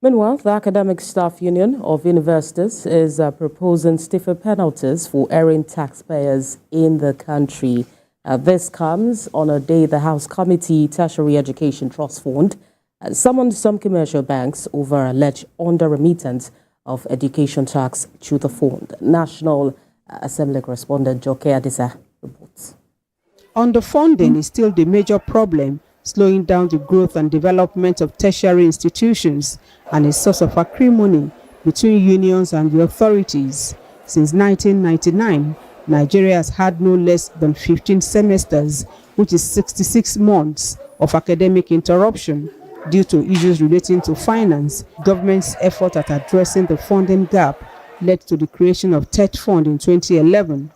Meanwhile, the Academic Staff Union of Universities is proposing stiffer penalties for erring taxpayers in the country. This comes on a day the House Committee Tertiary Education Trust Fund summoned some commercial banks over alleged under-remittance of education tax to the fund. National Assembly correspondent Joke Adisa reports. Underfunding is still the major problem, slowing down the growth and development of tertiary institutions and a source of acrimony between unions and the authorities. Since 1999, Nigeria has had no less than 15 semesters, which is 66 months of academic interruption due to issues relating to finance. Government's effort at addressing the funding gap led to the creation of TET Fund in 2011.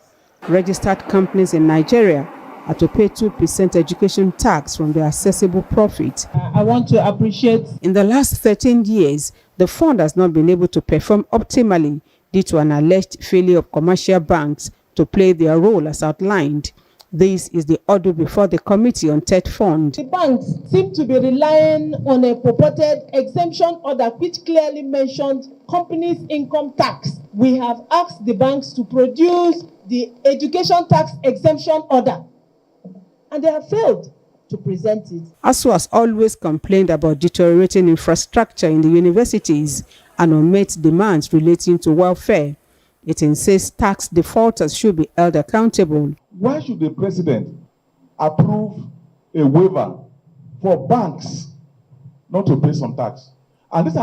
Registered companies in Nigeria are to pay 2% education tax from their assessable profit. I want to appreciate. In the last 13 years, the fund has not been able to perform optimally due to an alleged failure of commercial banks to play their role as outlined. This is the order before the Committee on TET Fund. The banks seem to be relying on a purported exemption order which clearly mentioned companies' income tax. We have asked the banks to produce the education tax exemption order, and they have failed to present it. ASUU has always complained about deteriorating infrastructure in the universities and unmet demands relating to welfare. It insists tax defaulters should be held accountable. Why should the president approve a waiver for banks not to pay some tax? And this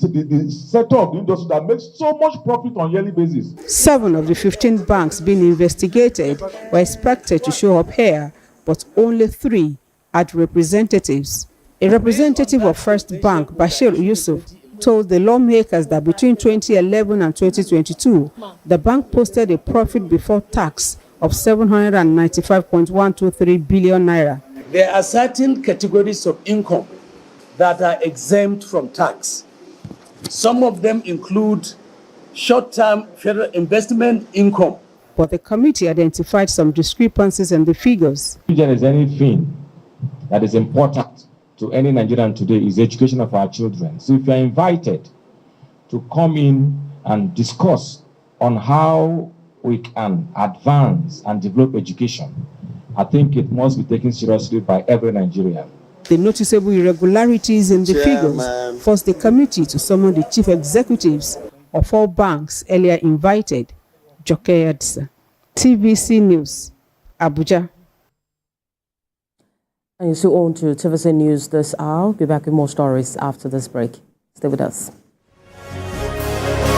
is the sector of the industry that makes so much profit on a yearly basis. 7 of the 15 banks being investigated were expected to show up here, but only 3 had representatives. A representative of First Bank, Bashir Yusuf, told the lawmakers that between 2011 and 2022, the bank posted a profit before tax of 795.123 billion naira. There are certain categories of income that are exempt from tax. Some of them include short-term federal investment income. But the committee identified some discrepancies in the figures. If there is anything that is important to any Nigerian today is the education of our children. So if you are invited to come in and discuss on how we can advance and develop education, I think it must be taken seriously by every Nigerian. The noticeable irregularities in the figures forced the committee to summon the chief executives of all banks earlier invited. Joke Adisa, TVC News, Abuja. And you still on to TVC News this hour. We'll be back with more stories after this break. Stay with us.